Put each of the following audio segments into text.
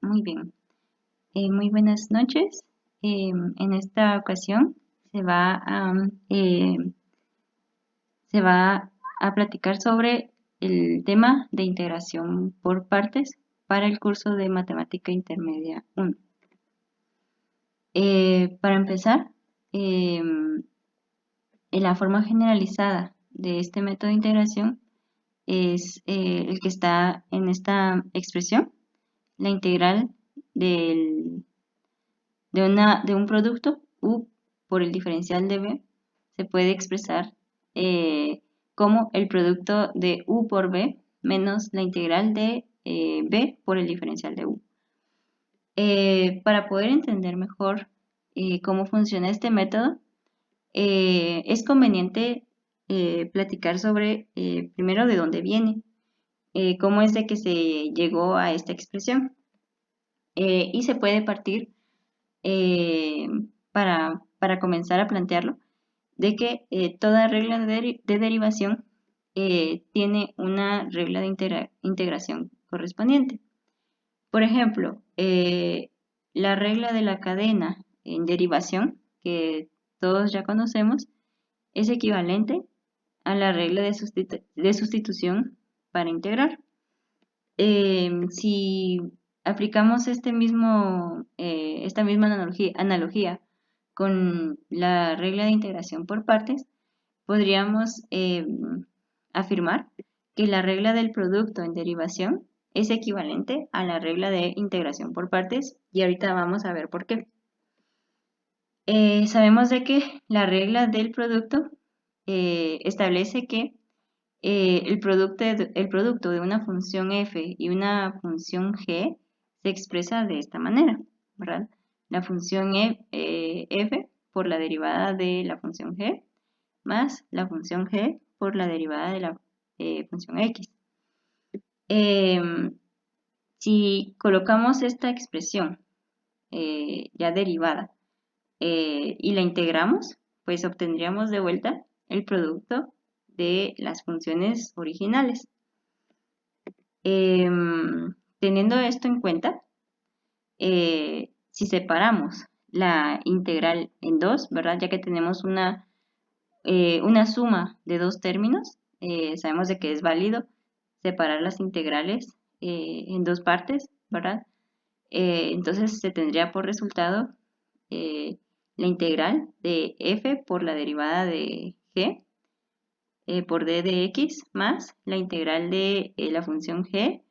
Muy bien. Muy buenas noches. En esta ocasión se va a, eh, se va a platicar sobre el tema de integración por partes para el curso de Matemática Intermedia 1. Para empezar, la forma generalizada de este método de integración es el que está en esta expresión, la integral del de un producto U por el diferencial de B se puede expresar como el producto de U por B menos la integral de B por el diferencial de U. Para poder entender mejor cómo funciona este método, es conveniente platicar sobre primero de dónde viene, cómo es de que se llegó a esta expresión. Y se puede partir eh, para comenzar a plantearlo, de que toda regla de derivación tiene una regla de integración correspondiente. Por ejemplo, la regla de la cadena en derivación, que todos ya conocemos, es equivalente a la regla de sustitución para integrar. Si aplicamos esta misma analogía con la regla de integración por partes, podríamos afirmar que la regla del producto en derivación es equivalente a la regla de integración por partes y ahorita vamos a ver por qué. Sabemos de que la regla del producto establece que el producto de una función f y una función g se expresa de esta manera, ¿verdad? La función f por la derivada de la función g más la función g por la derivada de la función x. Si colocamos esta expresión ya derivada y la integramos, pues obtendríamos de vuelta el producto de las funciones originales. Teniendo esto en cuenta, si separamos la integral en dos, ¿verdad? Ya que tenemos una suma de dos términos, sabemos de que es válido separar las integrales en dos partes, ¿verdad? Entonces se tendría por resultado la integral de f por la derivada de g por d de x más la integral de la función g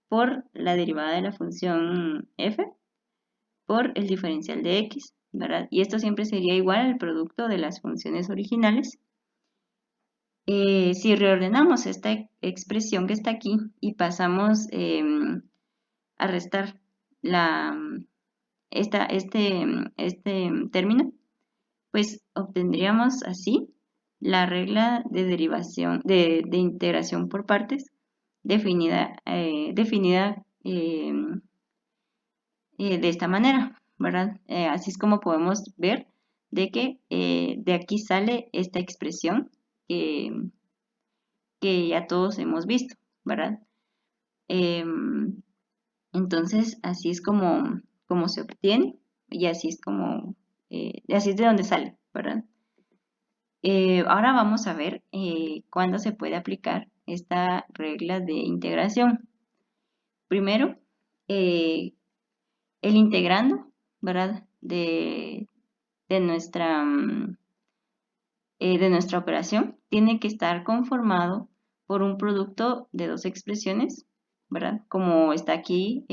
por la derivada de la función f por el diferencial de x, ¿verdad? Y esto siempre sería igual al producto de las funciones originales. Si reordenamos esta expresión que está aquí y pasamos a restar este término, pues obtendríamos así la regla de derivación, de integración por partes definida de esta manera, ¿verdad? Así es como podemos ver de que de aquí sale esta expresión que, que ya todos hemos visto, ¿verdad? Entonces, así es como se obtiene y así es de donde sale, ¿verdad? Ahora vamos a ver cuándo se puede aplicar esta regla de integración. Primero, el integrando, ¿verdad? De nuestra, de nuestra operación tiene que estar conformado por un producto de dos expresiones, ¿verdad? Como está aquí,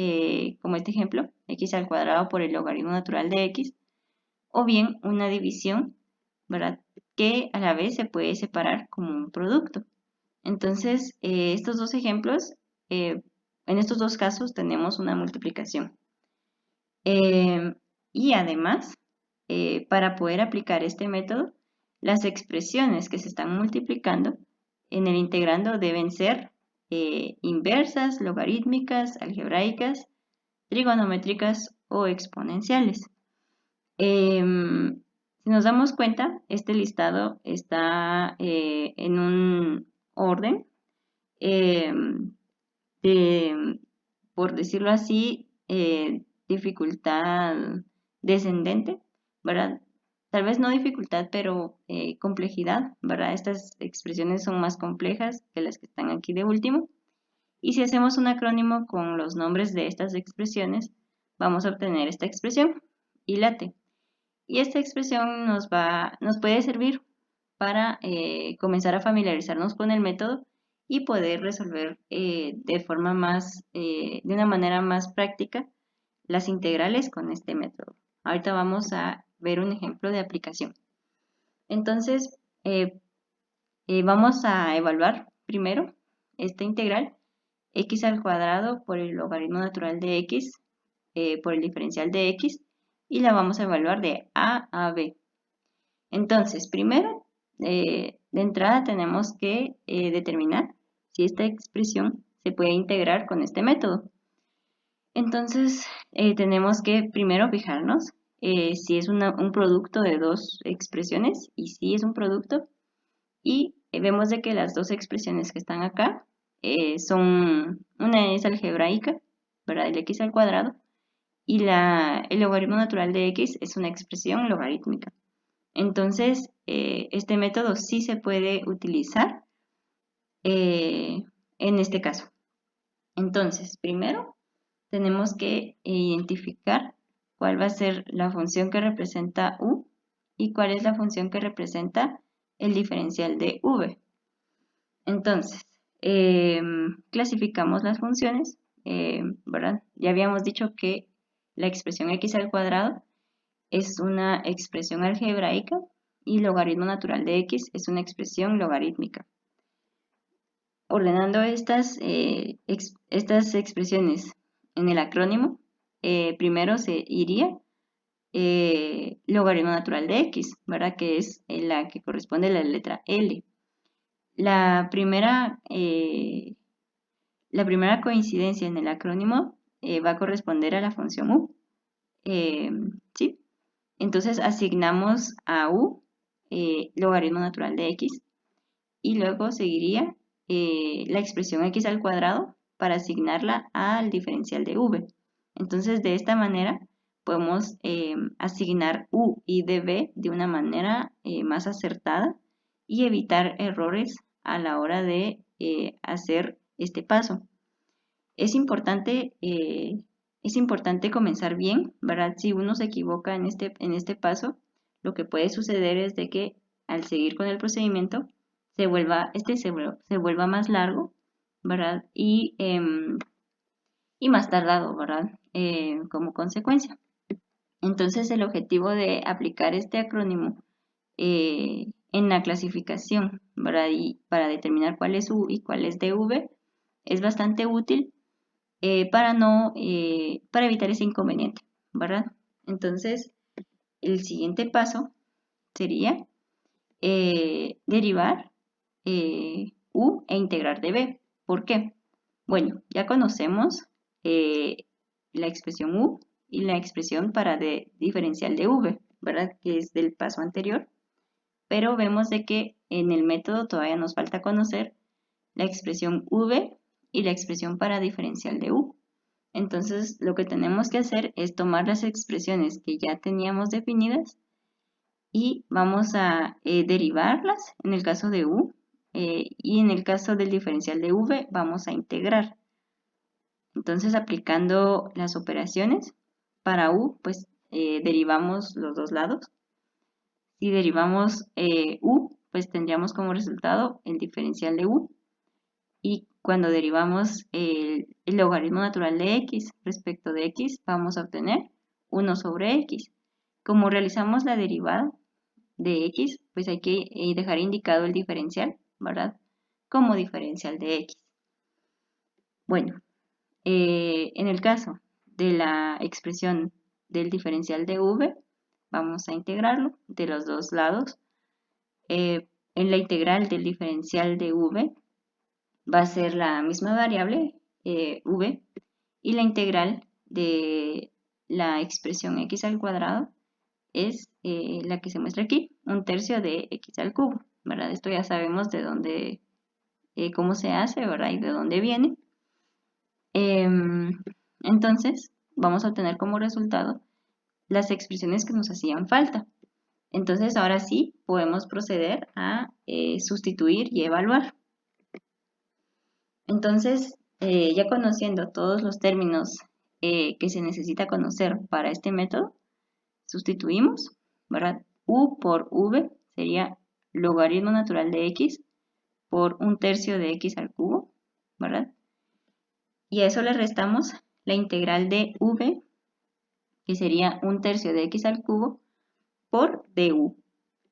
como este ejemplo, x al cuadrado por el logaritmo natural de x, o bien una división, ¿verdad? Que a la vez se puede separar como un producto. Entonces, estos dos ejemplos, en estos dos casos tenemos una multiplicación. Y además, para poder aplicar este método, las expresiones que se están multiplicando en el integrando deben ser inversas, logarítmicas, algebraicas, trigonométricas o exponenciales. Si nos damos cuenta, este listado está en un orden, por decirlo así, dificultad descendente, ¿verdad? Tal vez no dificultad, pero complejidad, ¿verdad? Estas expresiones son más complejas que las que están aquí de último. Y si hacemos un acrónimo con los nombres de estas expresiones, vamos a obtener esta expresión, ILATE. Y esta expresión nos puede servir para comenzar a familiarizarnos con el método y poder resolver de una manera más práctica las integrales con este método. Ahorita vamos a ver un ejemplo de aplicación. Entonces, vamos a evaluar primero esta integral x al cuadrado por el logaritmo natural de x por el diferencial de x y la vamos a evaluar de a a b. Entonces, primero, de entrada tenemos que determinar si esta expresión se puede integrar con este método. Entonces, tenemos que primero fijarnos si es un producto de dos expresiones y si es un producto. Y vemos de que las dos expresiones que están acá una es algebraica, ¿verdad? El x al cuadrado, y el logaritmo natural de x es una expresión logarítmica. Entonces, este método sí se puede utilizar en este caso. Entonces, primero tenemos que identificar cuál va a ser la función que representa u y cuál es la función que representa el diferencial de v. Entonces, clasificamos las funciones, ¿verdad? Ya habíamos dicho que la expresión x al cuadrado es una expresión algebraica y logaritmo natural de x es una expresión logarítmica. Ordenando estas expresiones en el acrónimo, primero se iría logaritmo natural de x, ¿verdad? Que es la que corresponde a la letra L. La primera coincidencia en el acrónimo va a corresponder a la función u. ¿Sí? Entonces asignamos a u logaritmo natural de x y luego seguiría la expresión x al cuadrado para asignarla al diferencial de v. Entonces de esta manera podemos asignar u y db de una manera más acertada y evitar errores a la hora de hacer este paso. Es importante comenzar bien, ¿verdad? Si uno se equivoca en este paso, lo que puede suceder es de que al seguir con el procedimiento se vuelva más largo, ¿verdad? Y más tardado, ¿verdad? Como consecuencia. Entonces el objetivo de aplicar este acrónimo en la clasificación, ¿verdad? Y para determinar cuál es U y cuál es DV es bastante útil para evitar ese inconveniente, ¿verdad? Entonces, el siguiente paso sería derivar U e integrar dB. ¿Por qué? Bueno, ya conocemos la expresión U y la expresión para diferencial de V, ¿verdad? Que es del paso anterior. Pero vemos de que en el método todavía nos falta conocer la expresión V y la expresión para diferencial de U. Entonces, lo que tenemos que hacer es tomar las expresiones que ya teníamos definidas y vamos a derivarlas en el caso de U y en el caso del diferencial de V vamos a integrar. Entonces, aplicando las operaciones para U, pues derivamos los dos lados. Si derivamos U, pues tendríamos como resultado el diferencial de U. Y cuando derivamos el logaritmo natural de x respecto de x, vamos a obtener 1 sobre x. Como realizamos la derivada de x, pues hay que dejar indicado el diferencial, ¿verdad? Como diferencial de x. Bueno, en el caso de la expresión del diferencial de v, vamos a integrarlo de los dos lados. En la integral del diferencial de v va a ser la misma variable, v, y la integral de la expresión x al cuadrado es la que se muestra aquí, 1/3 de x al cubo, ¿verdad? Esto ya sabemos de dónde, cómo se hace, ¿verdad? Y de dónde viene. Entonces, vamos a obtener como resultado las expresiones que nos hacían falta. Entonces, ahora sí podemos proceder a sustituir y evaluar. Entonces, ya conociendo todos los términos que se necesita conocer para este método, sustituimos, ¿verdad? U por V sería logaritmo natural de X por 1/3 de X al cubo, ¿verdad? Y a eso le restamos la integral de V, que sería 1/3 de X al cubo, por du,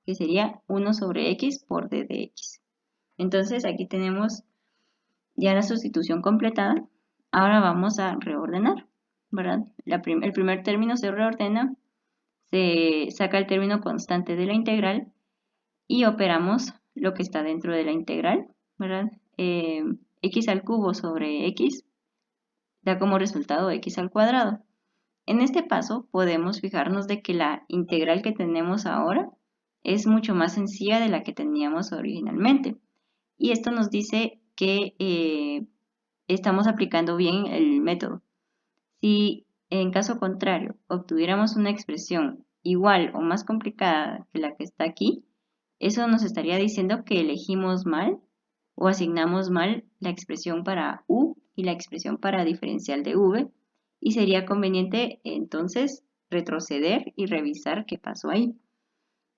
que sería 1 sobre X por d de X. Entonces, aquí tenemos ya la sustitución completada. Ahora vamos a reordenar, ¿verdad? El primer término se reordena, se saca el término constante de la integral y operamos lo que está dentro de la integral, ¿verdad? X al cubo sobre X da como resultado X al cuadrado. En este paso podemos fijarnos de que la integral que tenemos ahora es mucho más sencilla de la que teníamos originalmente. Y esto nos dice que estamos aplicando bien el método. Si en caso contrario obtuviéramos una expresión igual o más complicada que la que está aquí, eso nos estaría diciendo que elegimos mal o asignamos mal la expresión para u y la expresión para diferencial de v, y sería conveniente entonces retroceder y revisar qué pasó ahí.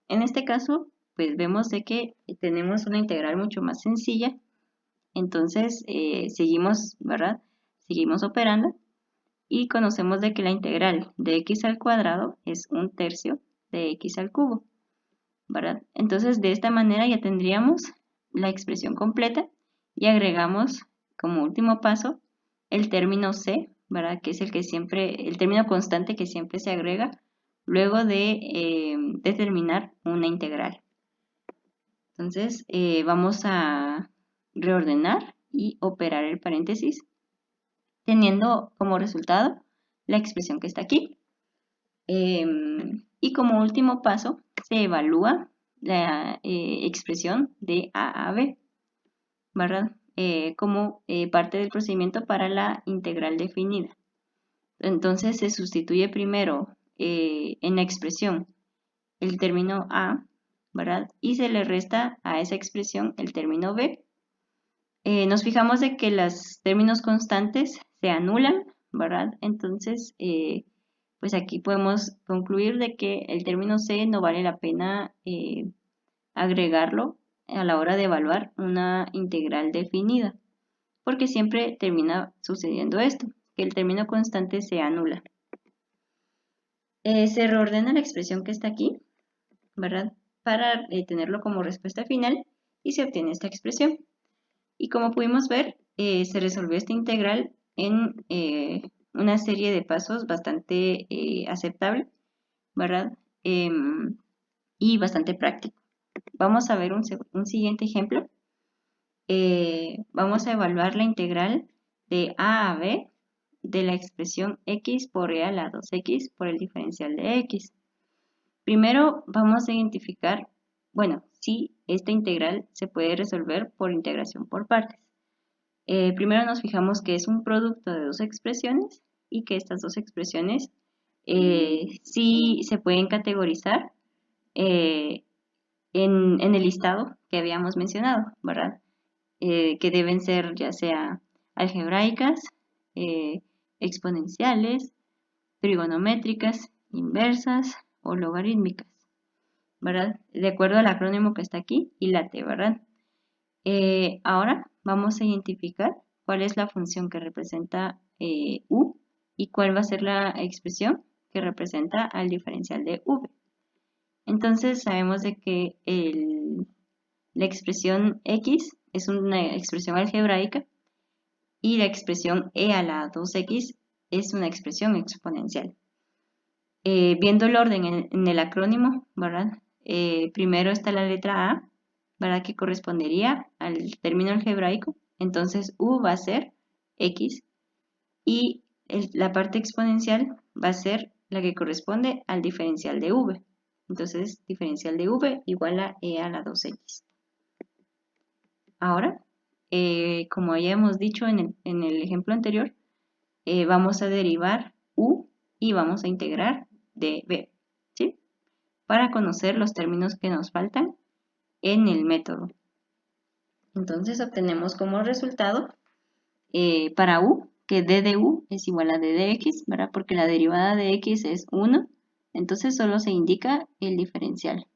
En este caso, pues vemos de que tenemos una integral mucho más sencilla. Entonces, seguimos, ¿verdad? Seguimos operando y conocemos de que la integral de x al cuadrado es 1/3 de x al cubo, ¿verdad? Entonces, de esta manera ya tendríamos la expresión completa y agregamos como último paso el término c, ¿verdad? Que es el término constante que siempre se agrega luego de determinar una integral. Entonces, vamos a reordenar y operar el paréntesis, teniendo como resultado la expresión que está aquí. Y como último paso, se evalúa la expresión de A a B, ¿verdad? Como parte del procedimiento para la integral definida. Entonces, se sustituye primero en la expresión el término A, ¿verdad? Y se le resta a esa expresión el término B. Nos fijamos de que los términos constantes se anulan, ¿verdad? Entonces, pues aquí podemos concluir de que el término C no vale la pena agregarlo a la hora de evaluar una integral definida, porque siempre termina sucediendo esto, que el término constante se anula. Se reordena la expresión que está aquí, ¿verdad? Para tenerlo como respuesta final y se obtiene esta expresión. Y como pudimos ver, se resolvió esta integral en una serie de pasos bastante aceptable, ¿verdad? Y bastante práctico. Vamos a ver un siguiente ejemplo. Vamos a evaluar la integral de a a b de la expresión x por e a la 2x por el diferencial de x. Primero vamos a identificar, bueno, si esta integral se puede resolver por integración por partes. Primero nos fijamos que es un producto de dos expresiones y que estas dos expresiones sí se pueden categorizar en el listado que habíamos mencionado, ¿verdad? Que deben ser ya sea algebraicas, exponenciales, trigonométricas, inversas o logarítmicas, ¿verdad? De acuerdo al acrónimo que está aquí y la T, ¿verdad? Ahora vamos a identificar cuál es la función que representa u y cuál va a ser la expresión que representa al diferencial de v. Entonces sabemos de que la expresión x es una expresión algebraica y la expresión e a la 2x es una expresión exponencial. Viendo el orden en el acrónimo, ¿verdad? Primero está la letra A, ¿verdad? Que correspondería al término algebraico. Entonces U va a ser X y la parte exponencial va a ser la que corresponde al diferencial de V. Entonces, diferencial de V igual a E a la 2X. Ahora, como ya hemos dicho en el ejemplo anterior, vamos a derivar u y vamos a integrar db, ¿sí? Para conocer los términos que nos faltan en el método. Entonces obtenemos como resultado para u, que d de u es igual a d de x, ¿verdad? Porque la derivada de x es 1, entonces solo se indica el diferencial,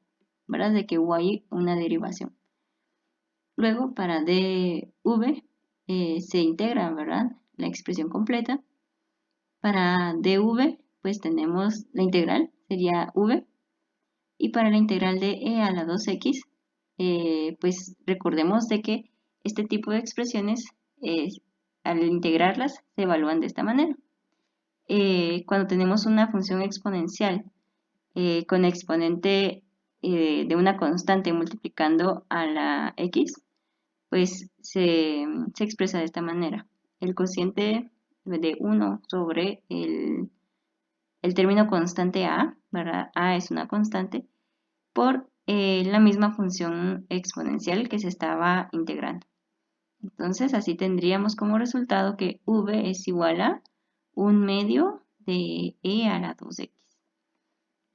¿verdad? De que hubo ahí una derivación. Luego para dv se integra, ¿verdad? La expresión completa. Para dv, pues tenemos la integral, sería v, y para la integral de e a la 2x, pues recordemos de que este tipo de expresiones, al integrarlas, se evalúan de esta manera. Cuando tenemos una función exponencial con exponente de una constante multiplicando a la x, pues se expresa de esta manera. El cociente de 1 sobre el término constante a, ¿verdad? A es una constante, por la misma función exponencial que se estaba integrando. Entonces, así tendríamos como resultado que v es igual a 1/2 de e a la 2x.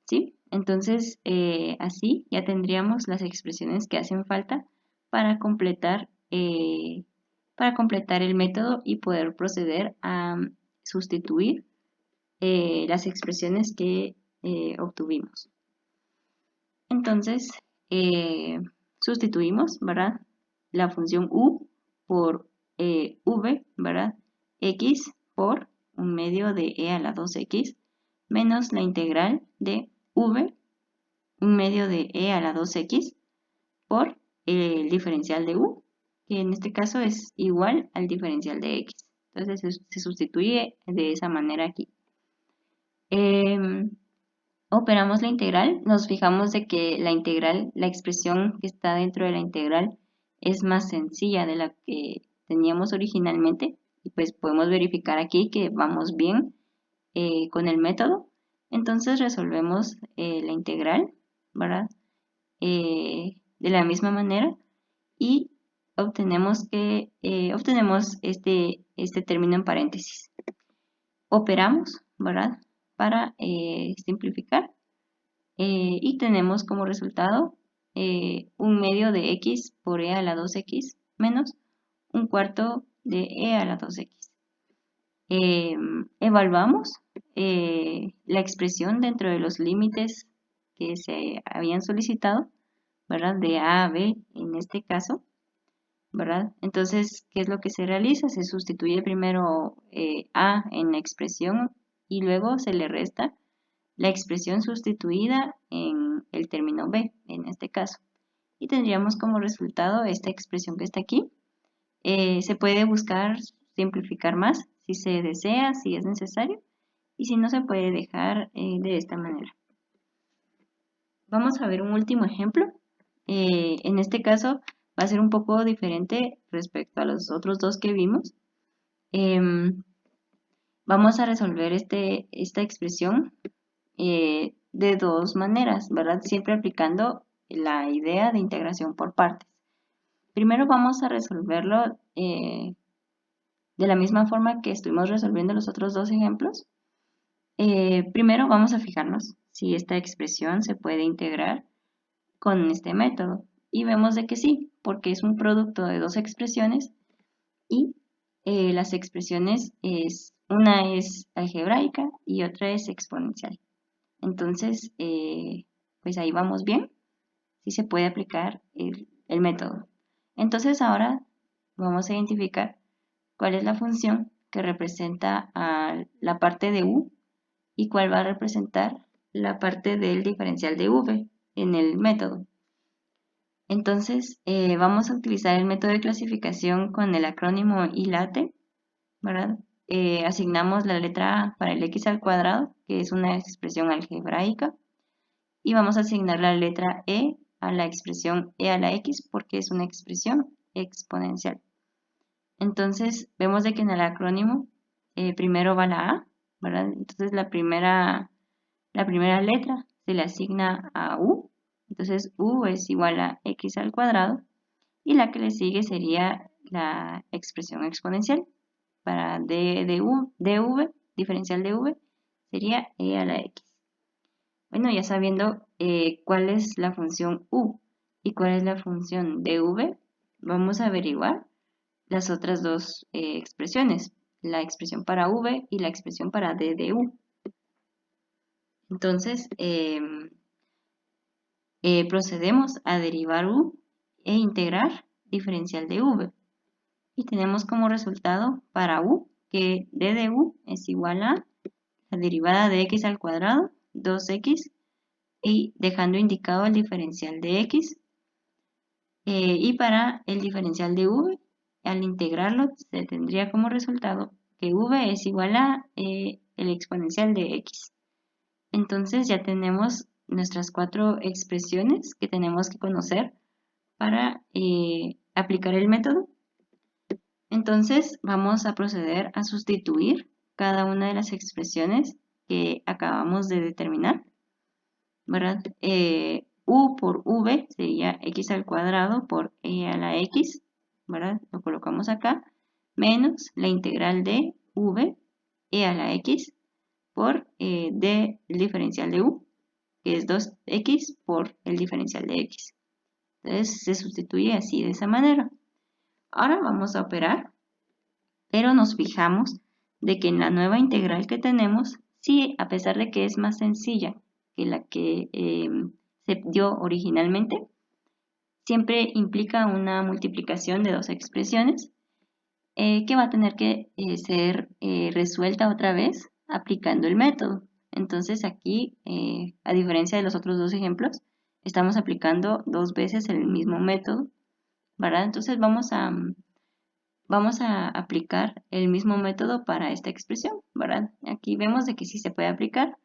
¿Sí? Entonces, así ya tendríamos las expresiones que hacen falta para completar el método y poder proceder a sustituir las expresiones que obtuvimos. Entonces, sustituimos, ¿verdad? La función u por v, ¿verdad? X por 1/2 de e a la 2x menos la integral de v, 1/2 de e a la 2x por el diferencial de u, que en este caso es igual al diferencial de x. Entonces se sustituye de esa manera aquí. Operamos la integral, nos fijamos de que la integral, la expresión que está dentro de la integral es más sencilla de la que teníamos originalmente y pues podemos verificar aquí que vamos bien con el método. Entonces resolvemos la integral, ¿verdad? De la misma manera y obtenemos este término en paréntesis. Operamos, ¿verdad? Para simplificar y tenemos como resultado 1/2 de x por e a la 2x menos 1/4 de e a la 2x. Evaluamos la expresión dentro de los límites que se habían solicitado, ¿verdad? De a a b en este caso, ¿verdad? Entonces, ¿qué es lo que se realiza? Se sustituye primero a en la expresión y luego se le resta la expresión sustituida en el término b, en este caso. Y tendríamos como resultado esta expresión que está aquí. Se puede buscar simplificar más si se desea, si es necesario, y si no, se puede dejar de esta manera. Vamos a ver un último ejemplo. En este caso va a ser un poco diferente respecto a los otros dos que vimos. Vamos a resolver esta expresión de dos maneras, ¿verdad? Siempre aplicando la idea de integración por partes. Primero vamos a resolverlo de la misma forma que estuvimos resolviendo los otros dos ejemplos. Primero vamos a fijarnos si esta expresión se puede integrar con este método. Y vemos de que sí, porque es un producto de dos expresiones y las expresiones una es algebraica y otra es exponencial. Entonces, pues ahí vamos bien, sí se puede aplicar el método. Entonces ahora vamos a identificar cuál es la función que representa a la parte de u y cuál va a representar la parte del diferencial de v en el método. Entonces, vamos a utilizar el método de clasificación con el acrónimo ILATE, ¿verdad? Asignamos la letra A para el x al cuadrado, que es una expresión algebraica, y vamos a asignar la letra E a la expresión e a la x porque es una expresión exponencial. Entonces, vemos de que en el acrónimo primero va la A, ¿verdad? Entonces, la primera letra se le asigna a u. Entonces, u es igual a x al cuadrado y la que le sigue sería la expresión exponencial para dv, diferencial de v, sería e a la x. Bueno, ya sabiendo cuál es la función u y cuál es la función dv, vamos a averiguar las otras dos expresiones, la expresión para v y la expresión para d de u. Entonces, procedemos a derivar u e integrar diferencial de v. Y tenemos como resultado para u que d de u es igual a la derivada de x al cuadrado, 2x, y dejando indicado el diferencial de x. Y para el diferencial de v, al integrarlo, se tendría como resultado que v es igual a el exponencial de x. Entonces ya tenemos nuestras cuatro expresiones que tenemos que conocer para aplicar el método. Entonces vamos a proceder a sustituir cada una de las expresiones que acabamos de determinar, ¿verdad? U por v sería x al cuadrado por e a la x, ¿verdad? Lo colocamos acá, menos la integral de v e a la x por d el diferencial de u, que es 2x por el diferencial de x. Entonces se sustituye así de esa manera. Ahora vamos a operar, pero nos fijamos de que en la nueva integral que tenemos, sí, a pesar de que es más sencilla que la que se dio originalmente, siempre implica una multiplicación de dos expresiones que va a tener que ser resuelta otra vez aplicando el método. Entonces aquí, a diferencia de los otros dos ejemplos, estamos aplicando dos veces el mismo método, ¿verdad? Entonces vamos a aplicar el mismo método para esta expresión, ¿verdad? Aquí vemos de que sí se puede aplicar.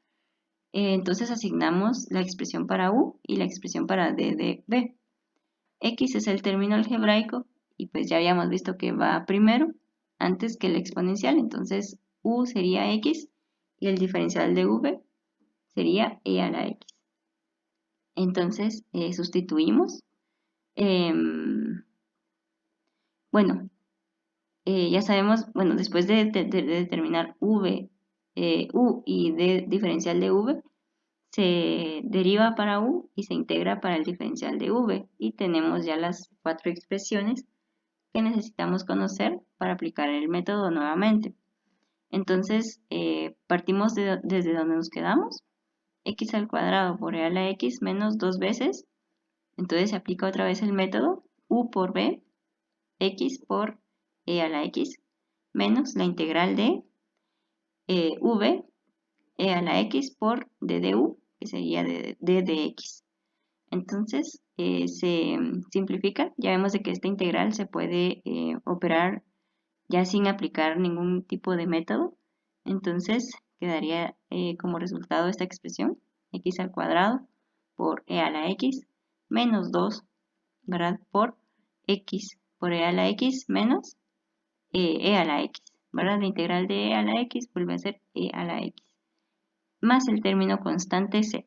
Entonces asignamos la expresión para u y la expresión para d de b. X es el término algebraico y pues ya habíamos visto que va primero antes que el exponencial, entonces u sería x y el diferencial de v sería e a la x. Entonces sustituimos. Bueno, ya sabemos, bueno, después de determinar v, u y d diferencial de v, se deriva para u y se integra para el diferencial de v. Y tenemos ya las cuatro expresiones que necesitamos conocer para aplicar el método nuevamente. Entonces, partimos desde donde nos quedamos, x al cuadrado por e a la x menos dos veces. Entonces se aplica otra vez el método u por b, x por e a la x, menos la integral de v e a la x por d de u, que sería d de x. Entonces se simplifica, ya vemos de que esta integral se puede operar ya sin aplicar ningún tipo de método. Entonces quedaría como resultado esta expresión, x al cuadrado por e a la x menos 2, ¿verdad? Por x por e a la x menos e a la x, ¿verdad? La integral de e a la x vuelve a ser e a la x, más el término constante c.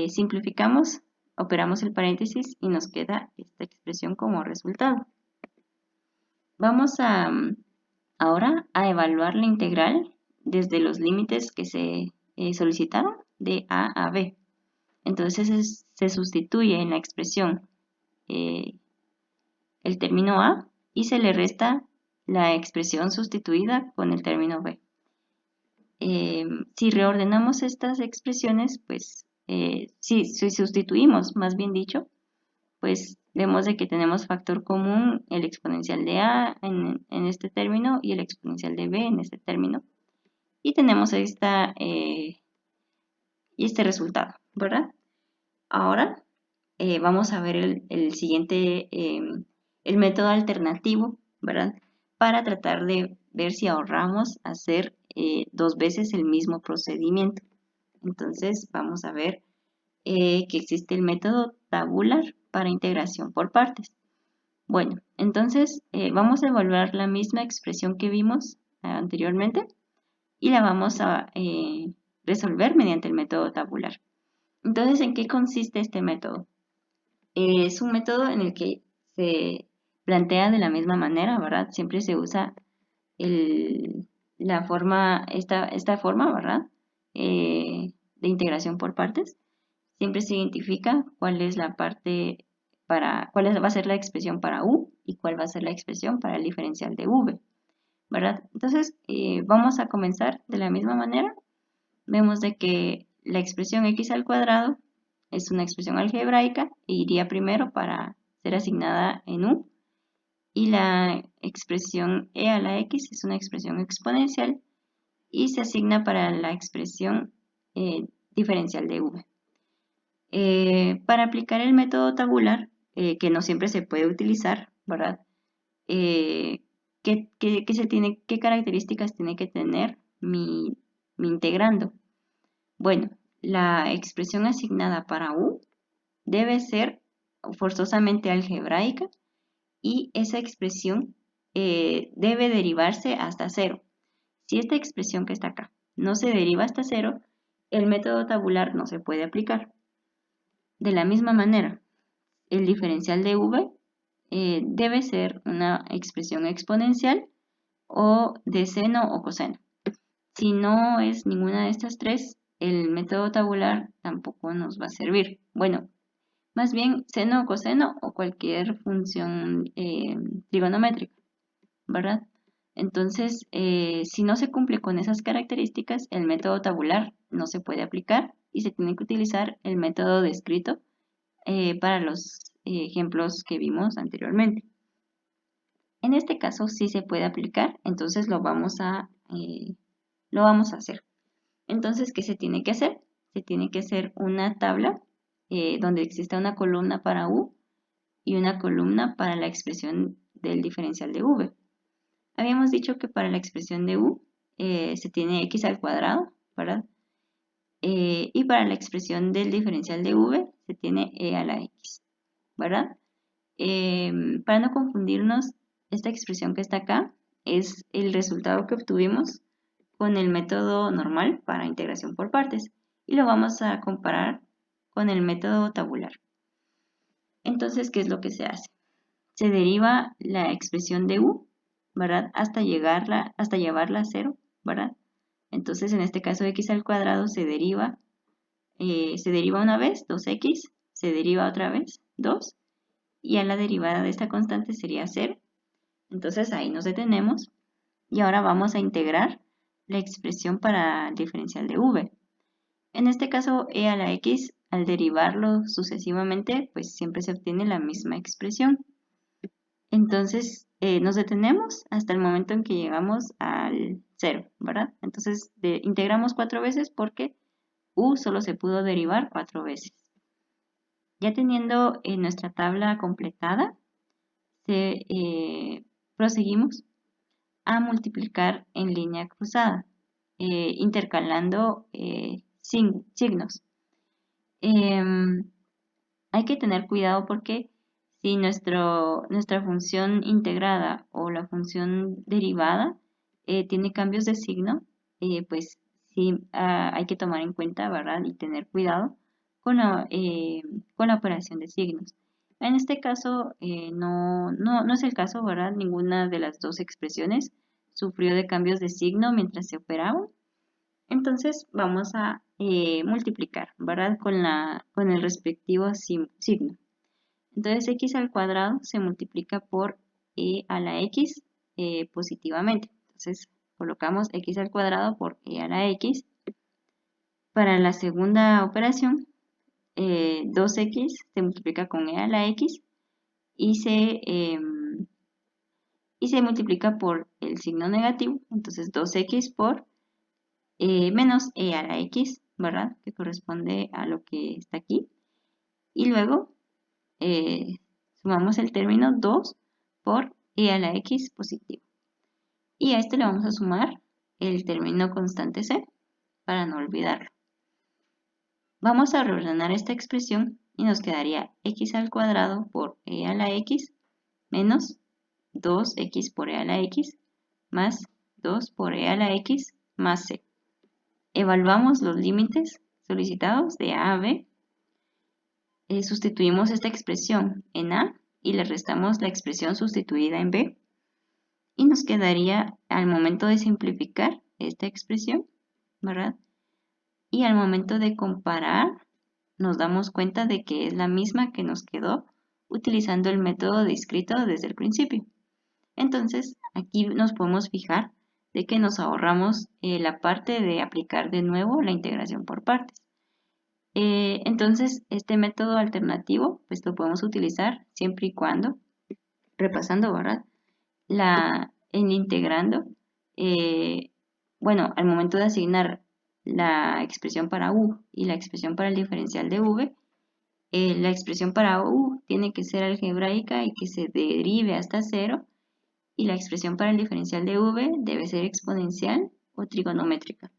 Simplificamos, operamos el paréntesis y nos queda esta expresión como resultado. Vamos ahora a evaluar la integral desde los límites que se solicitaron de a a b. Entonces se sustituye en la expresión el término a y se le resta la expresión sustituida con el término b. Si reordenamos estas expresiones, pues si sustituimos, más bien dicho, pues vemos de que tenemos factor común el exponencial de a en este término y el exponencial de b en este término. Y tenemos este resultado, ¿verdad? Ahora vamos a ver el siguiente, el método alternativo, ¿verdad? Para tratar de ver si ahorramos hacer dos veces el mismo procedimiento. Entonces vamos a ver que existe el método tabular para integración por partes. Bueno, entonces vamos a evaluar la misma expresión que vimos anteriormente y la vamos a resolver mediante el método tabular. Entonces, ¿en qué consiste este método? Es un método en el que se plantea de la misma manera, ¿verdad? Siempre se usa esta forma, ¿verdad? De integración por partes, siempre se identifica cuál es la parte va a ser la expresión para u y cuál va a ser la expresión para el diferencial de v, ¿verdad? Entonces, vamos a comenzar de la misma manera. Vemos de que la expresión x al cuadrado es una expresión algebraica e iría primero para ser asignada en u, y la expresión e a la x es una expresión exponencial y se asigna para la expresión diferencial de v. Para aplicar el método tabular, que no siempre se puede utilizar, ¿verdad? ¿Qué características tiene que tener mi integrando? Bueno, la expresión asignada para u debe ser forzosamente algebraica y esa expresión debe derivarse hasta cero. Si esta expresión que está acá no se deriva hasta cero, el método tabular no se puede aplicar. De la misma manera, el diferencial de v debe ser una expresión exponencial o de seno o coseno. Si no es ninguna de estas tres, el método tabular tampoco nos va a servir. Bueno, más bien seno o coseno o cualquier función trigonométrica, ¿verdad? Entonces, si no se cumple con esas características, el método tabular no se puede aplicar y se tiene que utilizar el método descrito para los ejemplos que vimos anteriormente. En este caso sí se puede aplicar, entonces lo vamos a hacer. Entonces, ¿qué se tiene que hacer? Se tiene que hacer una tabla donde exista una columna para u y una columna para la expresión del diferencial de v. Habíamos dicho que para la expresión de u se tiene x al cuadrado, ¿verdad? Y para la expresión del diferencial de v se tiene e a la x, ¿verdad? Para no confundirnos, esta expresión que está acá es el resultado que obtuvimos con el método normal para integración por partes y lo vamos a comparar con el método tabular. Entonces, ¿qué es lo que se hace? Se deriva la expresión de u, ¿verdad? Hasta llevarla a cero, ¿verdad? Entonces, en este caso, x al cuadrado se deriva una vez, 2x, se deriva otra vez, 2, y a la derivada de esta constante sería 0. Entonces, ahí nos detenemos y ahora vamos a integrar la expresión para el diferencial de v. En este caso, e a la x, al derivarlo sucesivamente, pues siempre se obtiene la misma expresión. Entonces, nos detenemos hasta el momento en que llegamos al 0, ¿verdad? Entonces, integramos 4 veces porque u solo se pudo derivar 4 veces. Ya teniendo nuestra tabla completada, proseguimos a multiplicar en línea cruzada, intercalando signos. Hay que tener cuidado porque si nuestra función integrada o la función derivada tiene cambios de signo, pues sí hay que tomar en cuenta, ¿verdad? Y tener cuidado con la operación de signos. En este caso no es el caso, ¿verdad? Ninguna de las dos expresiones sufrió de cambios de signo mientras se operaban. Entonces vamos a multiplicar, ¿verdad? Con el respectivo signo. Entonces x al cuadrado se multiplica por e a la x positivamente. Entonces colocamos x al cuadrado por e a la x. Para la segunda operación, 2x se multiplica con e a la x y se multiplica por el signo negativo. Entonces 2x por menos e a la x, ¿verdad? Que corresponde a lo que está aquí. Y luego sumamos el término 2 por e a la x positivo. Y a este le vamos a sumar el término constante c para no olvidarlo. Vamos a reordenar esta expresión y nos quedaría x al cuadrado por e a la x menos 2x por e a la x más 2 por e a la x más c. Evaluamos los límites solicitados de a a b. Sustituimos esta expresión en a y le restamos la expresión sustituida en b. y nos quedaría al momento de simplificar esta expresión, ¿verdad? Y al momento de comparar nos damos cuenta de que es la misma que nos quedó utilizando el método descrito desde el principio. Entonces, aquí nos podemos fijar de que nos ahorramos la parte de aplicar de nuevo la integración por partes. Entonces, este método alternativo, pues lo podemos utilizar siempre y cuando, repasando, ¿verdad? En integrando, eh, bueno, al momento de asignar la expresión para u y la expresión para el diferencial de v, la expresión para u tiene que ser algebraica y que se derive hasta cero, y la expresión para el diferencial de v debe ser exponencial o trigonométrica.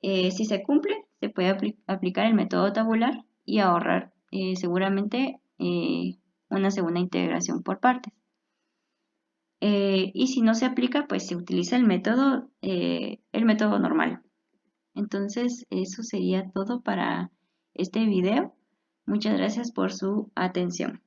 Si se cumple, se puede aplicar el método tabular y ahorrar seguramente una segunda integración por partes. Y si no se aplica, pues se utiliza el método normal. Entonces, eso sería todo para este video. Muchas gracias por su atención.